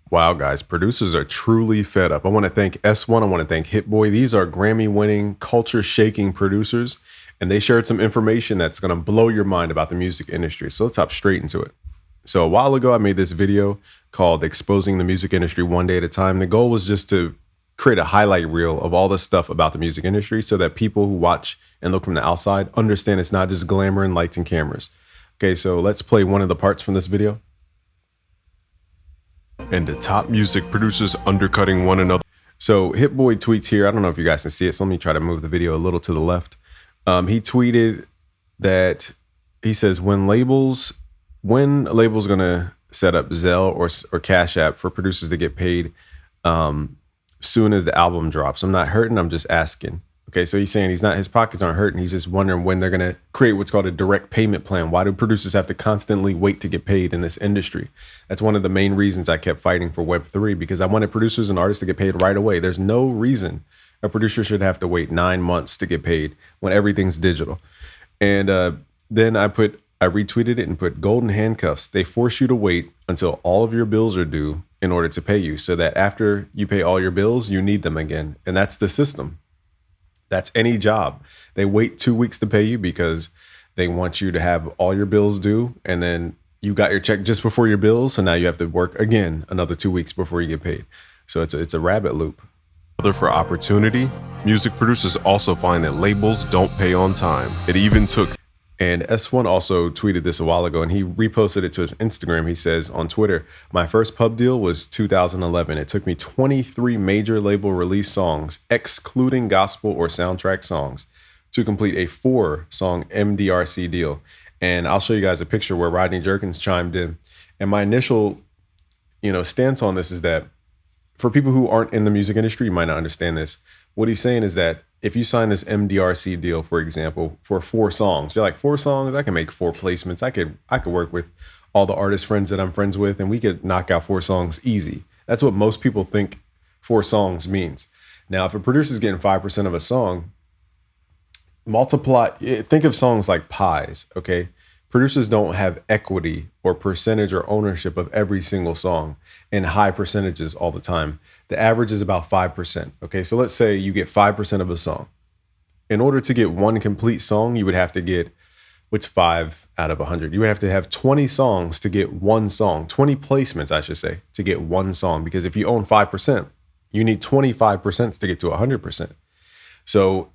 Wow, guys, producers are truly fed up. I want to thank S1. I want to thank Hit Boy. These are Grammy winning, culture shaking producers, and they shared some information that's going to blow your mind about the music industry. So let's hop straight into it. So a while ago, I made this video called Exposing the Music Industry One Day at a Time. The goal was just to create a highlight reel of all the stuff about the music industry so that people who watch and look from the outside understand it's not just glamour and lights and cameras. Okay, so let's play one of the parts from this video. And the top music producers undercutting one another. So Hit Boy tweets here. I don't know if you guys can see it, so let me try to move the video a little to the left. He tweeted that he says when labels gonna set up Zelle or Cash App for producers to get paid soon as the album drops. I'm not hurting. I'm just asking. Okay, so he's saying his pockets aren't hurting. He's just wondering when they're going to create what's called a direct payment plan. Why do producers have to constantly wait to get paid in this industry? That's one of the main reasons I kept fighting for Web3, because I wanted producers and artists to get paid right away. There's no reason a producer should have to wait 9 months to get paid when everything's digital. And then I retweeted it and put golden handcuffs. They force you to wait until all of your bills are due in order to pay you, so that after you pay all your bills, you need them again. And that's the system. That's any job. They wait 2 weeks to pay you because they want you to have all your bills due, and then you got your check just before your bills, so now you have to work again another 2 weeks before you get paid. So it's a rabbit loop. For opportunity, music producers also find that labels don't pay on time. It even took. And S1 also tweeted this a while ago, and he reposted it to his Instagram. He says on Twitter, my first pub deal was 2011. It took me 23 major label release songs, excluding gospel or soundtrack songs, to complete a 4-song MDRC deal. And I'll show you guys a picture where Rodney Jerkins chimed in. And my initial, stance on this is that for people who aren't in the music industry, you might not understand this. What he's saying is that if you sign this MDRC deal, for example, for 4 songs, you're like, 4 songs, I can make 4 placements. I could work with all the artist friends that I'm friends with, and we could knock out 4 songs easy. That's what most people think 4 songs means. Now, if a producer's getting 5% of a song, think of songs like pies, okay? Producers don't have equity or percentage or ownership of every single song in high percentages all the time. The average is about 5%. Okay, so let's say you get 5% of a song. In order to get one complete song, you would have to get, what's 5 out of 100? You would have to have 20 songs to get one song, 20 placements, I should say, to get one song. Because if you own 5%, you need 25% to get to 100%. So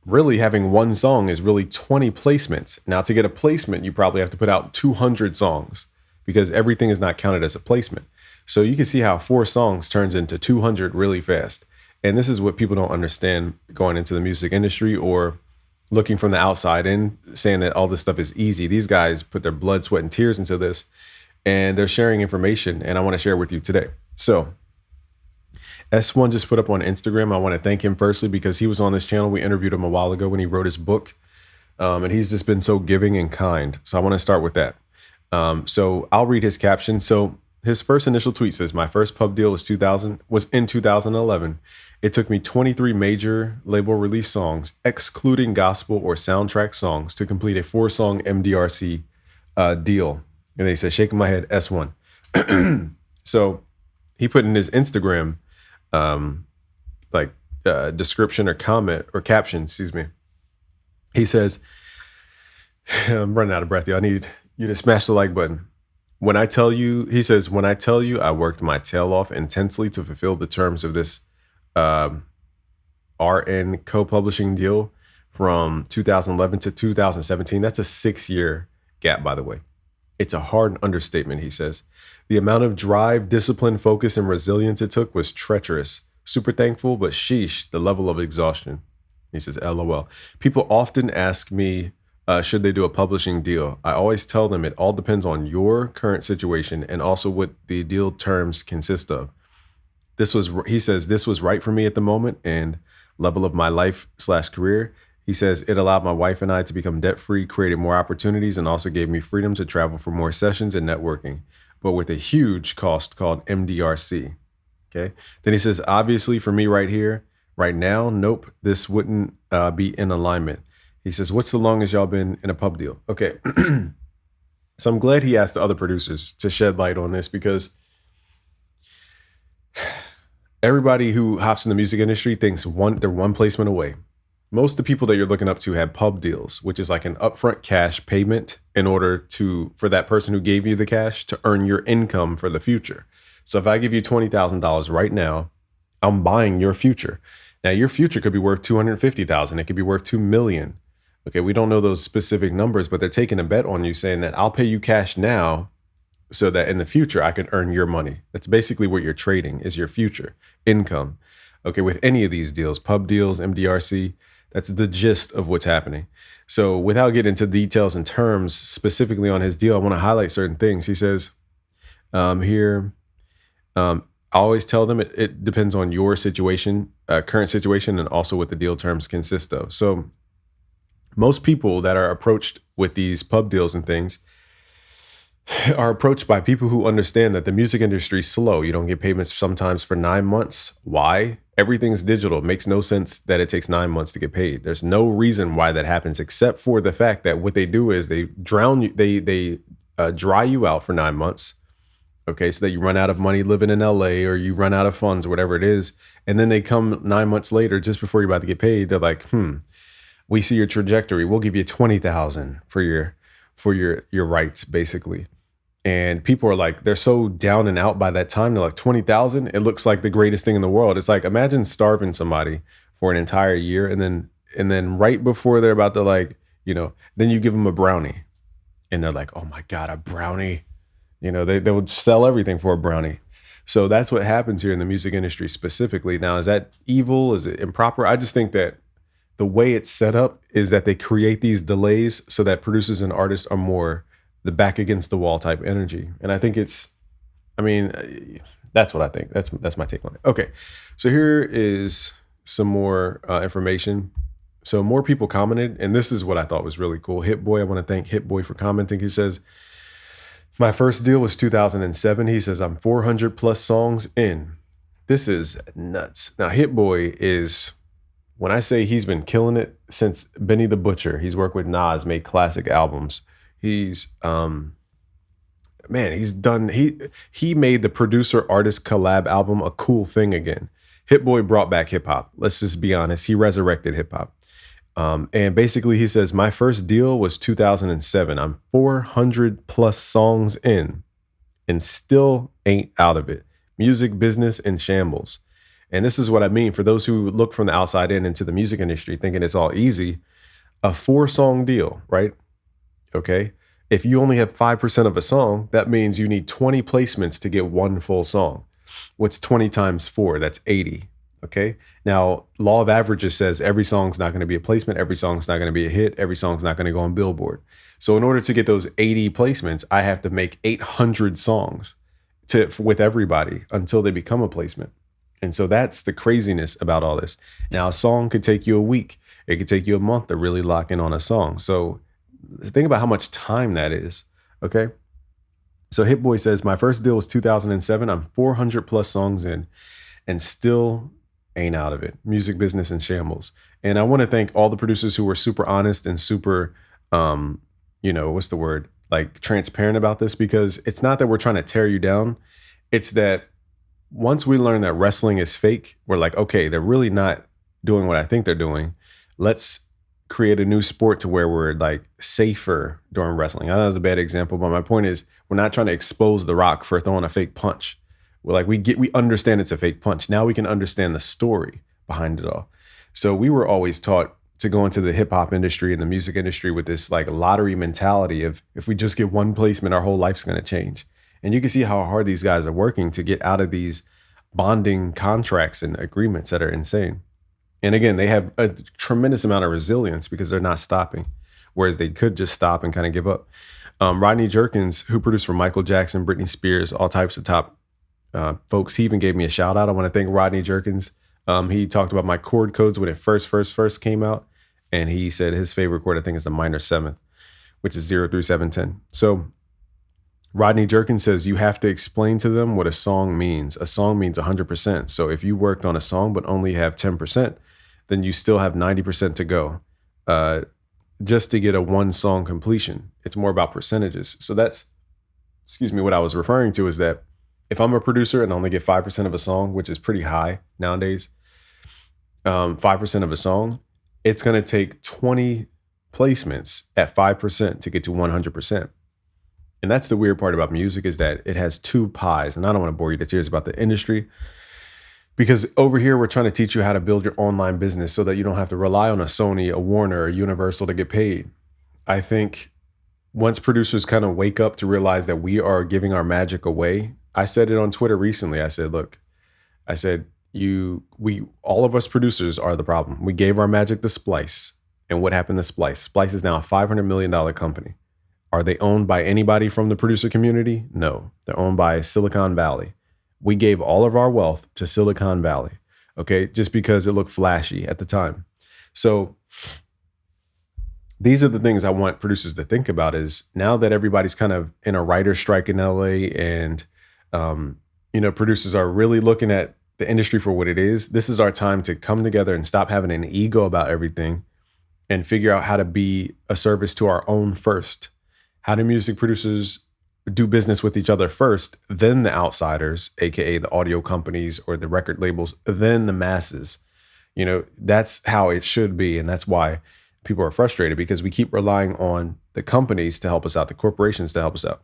really having one song is really 20 placements. Now, to get a placement, you probably have to put out 200 songs because everything is not counted as a placement. So you can see how 4 songs turns into 200 really fast. And this is what people don't understand going into the music industry or looking from the outside in, saying that all this stuff is easy. These guys put their blood, sweat, and tears into this, and they're sharing information, and I want to share with you today. So S1 just put up on Instagram. I want to thank him firstly because he was on this channel. We interviewed him a while ago when he wrote his book, and he's just been so giving and kind. So I want to start with that. So I'll read his caption. So his first initial tweet says, my first pub deal was in 2011. It took me 23 major label release songs, excluding gospel or soundtrack songs, to complete a 4-song MDRC deal. And they said, shaking my head, S1. So he put in his Instagram description or comment or caption, excuse me. He says, I'm running out of breath, y'all. I need you to smash the like button. He says, when I tell you I worked my tail off intensely to fulfill the terms of this RN co-publishing deal from 2011 to 2017. That's a 6-year gap, by the way. It's a hard understatement, he says. The amount of drive, discipline, focus, and resilience it took was treacherous. Super thankful, but sheesh, the level of exhaustion. He says, LOL. People often ask me, should they do a publishing deal? I always tell them it all depends on your current situation and also what the deal terms consist of. He says, this was right for me at the moment and level of my life/career. He says, it allowed my wife and I to become debt-free, created more opportunities, and also gave me freedom to travel for more sessions and networking, but with a huge cost called MDRC. Okay. Then he says, obviously for me right here, right now, nope, this wouldn't be in alignment. He says, what's the longest y'all been in a pub deal? Okay. So I'm glad he asked the other producers to shed light on this because Everybody who hops in the music industry thinks they're one placement away. Most of the people that you're looking up to have pub deals, which is like an upfront cash payment in order for that person who gave you the cash to earn your income for the future. So if I give you $20,000 right now, I'm buying your future. Now your future could be worth 250,000. It could be worth 2 million. Okay, we don't know those specific numbers, but they're taking a bet on you saying that I'll pay you cash now so that in the future I can earn your money. That's basically what you're trading is your future income. Okay, with any of these deals, pub deals, MDRC, that's the gist of what's happening. So without getting into details and terms specifically on his deal, I want to highlight certain things. He says here, I always tell them it depends on your situation, current situation, and also what the deal terms consist of. So most people that are approached with these pub deals and things are approached by people who understand that the music industry is slow. You don't get payments sometimes for 9 months. Why? Everything's digital. It makes no sense that it takes 9 months to get paid. There's no reason why that happens except for the fact that what they do is they drown you, they dry you out for 9 months. Okay, so that you run out of money living in LA or you run out of funds or whatever it is. And then they come 9 months later, just before you're about to get paid, they're like, we see your trajectory. We'll give you 20,000 for your rights, basically. And people are like, they're so down and out by that time. They're like 20,000. It looks like the greatest thing in the world. It's like, imagine starving somebody for an entire year. And then right before they're about to then you give them a brownie and they're like, oh my God, a brownie. They would sell everything for a brownie. So that's what happens here in the music industry specifically. Now, is that evil? Is it improper? I just think that the way it's set up is that they create these delays so that producers and artists are more the back against the wall type energy. And I think that's what I think. That's my take on it. Okay. So here is some more information. So more people commented, and this is what I thought was really cool. Hit Boy, I want to thank Hit Boy for commenting. He says, my first deal was 2007. He says, I'm 400 plus songs in. This is nuts. Now, Hit Boy is, when I say he's been killing it since Benny the Butcher, he's worked with Nas, made classic albums. He's he made the producer artist collab album a cool thing again. Hit Boy brought back hip hop. Let's just be honest. He resurrected hip hop. And basically he says, my first deal was 2007. I'm 400 plus songs in and still ain't out of it. Music business in shambles. And this is what I mean for those who look from the outside in into the music industry thinking it's all easy. A 4-song deal, right? Okay. If you only have 5% of a song, that means you need 20 placements to get one full song. What's 20 times 4? That's 80. Okay. Now, law of averages says every song's not going to be a placement. Every song's not going to be a hit. Every song's not going to go on Billboard. So in order to get those 80 placements, I have to make 800 songs with everybody until they become a placement. And so that's the craziness about all this. Now, a song could take you a week. It could take you a month to really lock in on a song. So think about how much time that is. Okay. So Hit Boy says, my first deal was 2007. I'm 400 plus songs in and still ain't out of it. Music business in shambles. And I want to thank all the producers who were super honest and super, like transparent about this, because it's not that we're trying to tear you down. It's that once we learn that wrestling is fake, we're like, okay, they're really not doing what I think they're doing. Let's create a new sport to where we're like safer during wrestling. I know that's a bad example, but my point is we're not trying to expose The Rock for throwing a fake punch. We're like, we understand it's a fake punch. Now we can understand the story behind it all. So we were always taught to go into the hip hop industry and the music industry with this like lottery mentality of if we just get one placement, our whole life's going to change. And you can see how hard these guys are working to get out of these bonding contracts and agreements that are insane. And again, they have a tremendous amount of resilience because they're not stopping, whereas they could just stop and kind of give up. Rodney Jerkins, who produced for Michael Jackson, Britney Spears, all types of top folks, he even gave me a shout out. I want to thank Rodney Jerkins. He talked about my chord codes when it first came out. And he said his favorite chord, I think, is the minor 7th, which is 0 through 710. So Rodney Jerkins says you have to explain to them what a song means. A song means 100%. So if you worked on a song but only have 10%, then you still have 90% to go just to get a one song completion. It's more about percentages. So that's, what I was referring to is that If I'm a producer and I only get 5% of a song, which is pretty high nowadays, 5% of a song, it's going to take 20 placements at 5% to get to 100%. And that's the weird part about music, is that it has two pies. And I don't want to bore you to tears about the industry, because over here we're trying to teach you how to build your online business so that you don't have to rely on a Sony, a Warner, a Universal to get paid. I think once producers kind of wake up to realize that we are giving our magic away. I said it on Twitter recently. I said, look, I said, all of us producers are the problem. We gave our magic to Splice. And what happened to Splice? Splice is now a $500 million company. Are they owned by anybody from the producer community? No, they're owned by Silicon Valley. We gave all of our wealth to Silicon Valley, okay, just because it looked flashy at the time. So these are the things I want producers to think about, is now that everybody's kind of in a writer's strike in LA, and, producers are really looking at the industry for what it is. This is our time to come together and stop having an ego about everything and figure out how to be a service to our own first. How do music producers do business with each other first, then the outsiders, AKA the audio companies or the record labels, then the masses? That's how it should be. And that's why people are frustrated, because we keep relying on the companies to help us out, the corporations to help us out.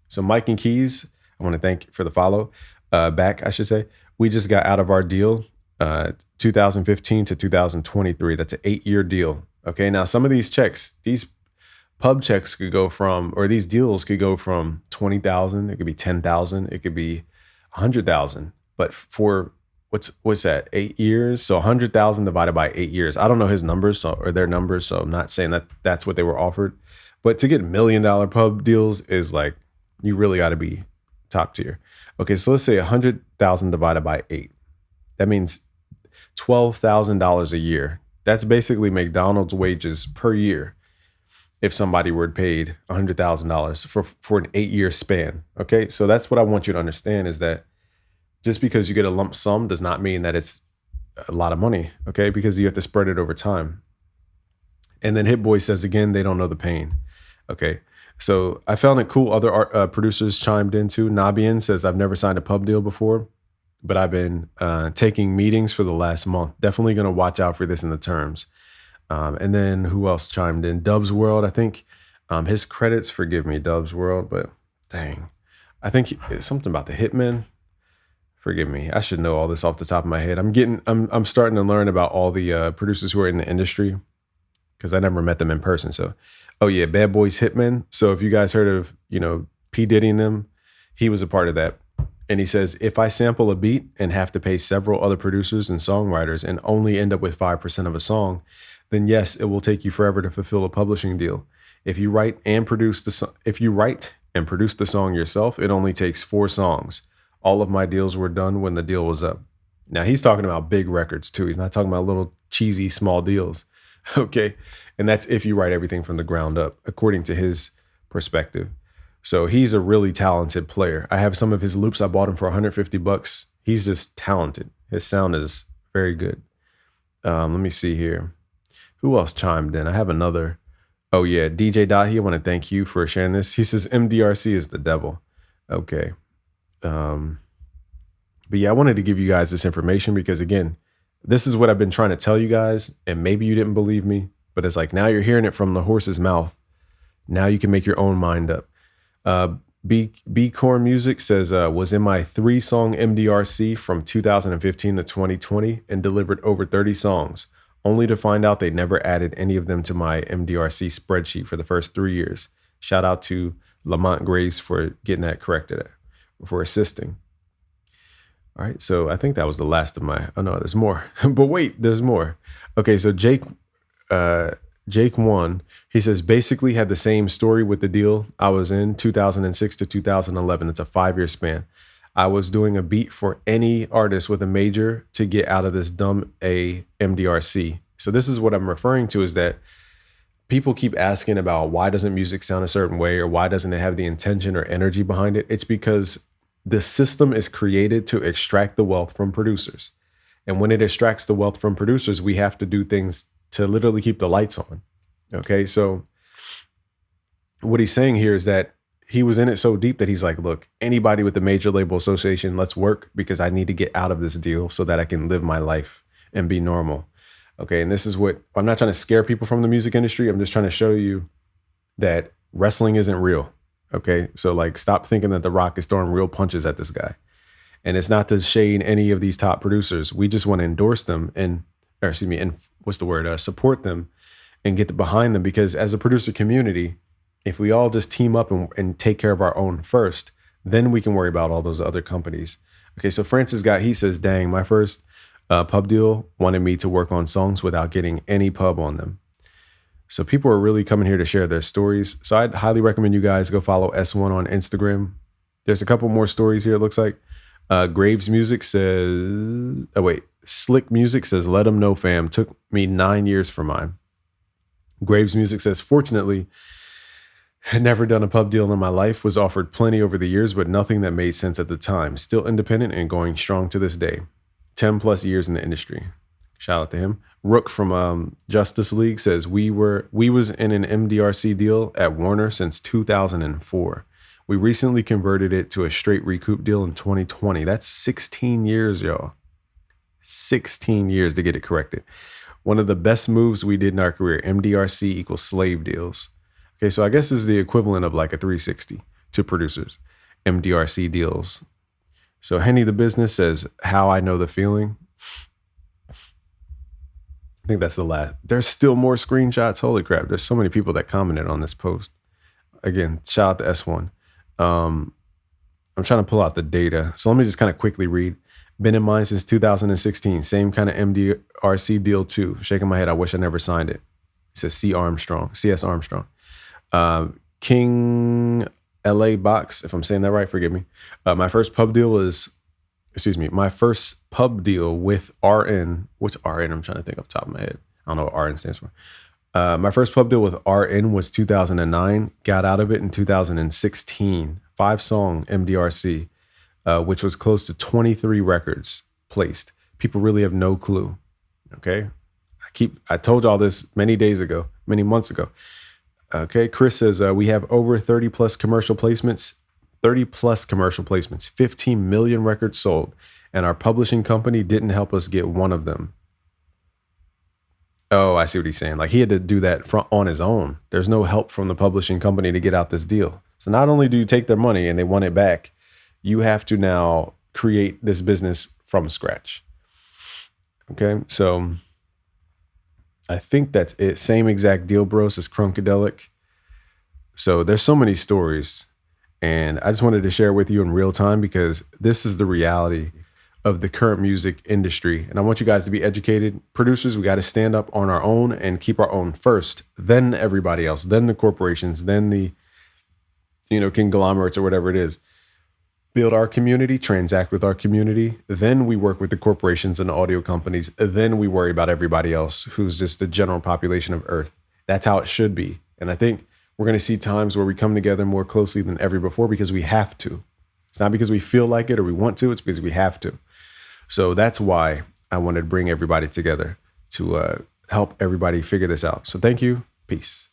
So Mike and Keys, I want to thank you for the follow back, I should say. We just got out of our deal, 2015 to 2023. That's an 8-year deal. Okay. Now some of these checks, these pub checks could go from, or these deals could go from 20,000. It could be 10,000. It could be 100,000. But for what's that? 8 years. So 100,000 divided by 8 years. I don't know his numbers or their numbers. So I'm not saying that that's what they were offered, but to get $1 million pub deals is like, you really got to be top tier. Okay. So let's say 100,000 divided by 8. That means $12,000 a year. That's basically McDonald's wages per year if somebody were paid $100,000 for an 8-year span. Okay, so that's what I want you to understand, is that just because you get a lump sum does not mean that it's a lot of money. Okay, because you have to spread it over time. And then Hit Boy says again, they don't know the pain. Okay, so I found it cool. Other producers chimed in too. Nabian says, I've never signed a pub deal before, but I've been taking meetings for the last month. Definitely going to watch out for this in the terms. And then who else chimed in? Dubs World. I think his credits, forgive me, Dubs World, but dang, I think it's something about the Hitmen. Forgive me. I should know all this off the top of my head. I'm starting to learn about all the producers who are in the industry, because I never met them in person. So, oh yeah, Bad Boys Hitmen. So if you guys heard of, P. Diddy and them, he was a part of that. And he says, if I sample a beat and have to pay several other producers and songwriters and only end up with 5% of a song, then yes, it will take you forever to fulfill a publishing deal. If you write and produce the song yourself, it only takes 4 songs. All of my deals were done when the deal was up. Now he's talking about big records too. He's not talking about little cheesy small deals. Okay. And that's if you write everything from the ground up, according to his perspective. So he's a really talented player. I have some of his loops. I bought him for $150. He's just talented. His sound is very good. Let me see here. Who else chimed in? I have another. Oh yeah, DJ Dahi, I want to thank you for sharing this. He says MDRC is the devil. Okay. But yeah, I wanted to give you guys this information because, again, this is what I've been trying to tell you guys, and maybe you didn't believe me, but it's like now you're hearing it from the horse's mouth. Now you can make your own mind up. B Corn Music says, was in my 3-song MDRC from 2015 to 2020 and delivered over 30 songs. Only to find out they never added any of them to my MDRC spreadsheet for the first 3 years. Shout out to Lamont Grace for getting that corrected, for assisting. All right, so I think that was the last of my, oh no, there's more. But wait, there's more. Okay, so Jake 1, he says, basically had the same story with the deal I was in 2006 to 2011. It's a 5-year span. I was doing a beat for any artist with a major to get out of this dumb MDRC. So this is what I'm referring to, is that people keep asking about why doesn't music sound a certain way, or why doesn't it have the intention or energy behind it? It's because the system is created to extract the wealth from producers. And when it extracts the wealth from producers, we have to do things to literally keep the lights on. Okay, so what he's saying here is that he was in it so deep that he's like, look, anybody with the major label association, let's work because I need to get out of this deal so that I can live my life and be normal. Okay. And this is what I'm not trying to scare people from the music industry. I'm just trying to show you that wrestling isn't real. Okay. So like, stop thinking that The Rock is throwing real punches at this guy. And it's not to shade any of these top producers. We just want to endorse them and support them and get behind them, because as a producer community, if we all just team up and take care of our own first, then we can worry about all those other companies. Okay, so Francis he says, dang, my first pub deal wanted me to work on songs without getting any pub on them. So people are really coming here to share their stories. So I'd highly recommend you guys go follow S1 on Instagram. There's a couple more stories here, it looks like. Graves Music says, Slick Music says, let them know, fam. Took me 9 years for mine. Graves Music says, fortunately, had never done a pub deal in my life, was offered plenty over the years, but nothing that made sense at the time. Still independent and going strong to this day. 10 plus years in the industry. Shout out to him. Rook from Justice League says, we was in an MDRC deal at Warner since 2004. We recently converted it to a straight recoup deal in 2020. That's 16 years, y'all. 16 years to get it corrected. One of the best moves we did in our career. MDRC equals slave deals. Okay, so I guess this is the equivalent of like a 360 to producers. MDRC deals. So Henny the Business says, how I know the feeling. I think that's the last. There's still more screenshots. Holy crap. There's so many people that commented on this post. Again, shout out to S1. I'm trying to pull out the data. So let me just kind of quickly read. Been in mine since 2016. Same kind of MDRC deal too. Shaking my head. I wish I never signed it. It says CS Armstrong. King LA Box, if I'm saying that right, forgive me. My first pub deal with RN. What's RN? I'm trying to think off the top of my head. I don't know what RN stands for. My first pub deal with RN was 2009. Got out of it in 2016. 5-song MDRC, which was close to 23 records placed. People really have no clue. Okay. I told y'all this many months ago. Okay. Chris says, we have over 30 plus commercial placements, 15 million records sold, and our publishing company didn't help us get one of them. Oh, I see what he's saying. Like he had to do that on his own. There's no help from the publishing company to get out this deal. So not only do you take their money and they want it back, you have to now create this business from scratch. Okay, so I think that's it. Same exact deal, bros, as Crunkadelic. So there's so many stories, and I just wanted to share with you in real time because this is the reality of the current music industry. And I want you guys to be educated. Producers, we got to stand up on our own and keep our own first, then everybody else, then the corporations, then the, conglomerates or whatever it is. Build our community, transact with our community. Then we work with the corporations and the audio companies. Then we worry about everybody else who's just the general population of Earth. That's how it should be. And I think we're going to see times where we come together more closely than ever before because we have to. It's not because we feel like it or we want to. It's because we have to. So that's why I wanted to bring everybody together to help everybody figure this out. So thank you. Peace.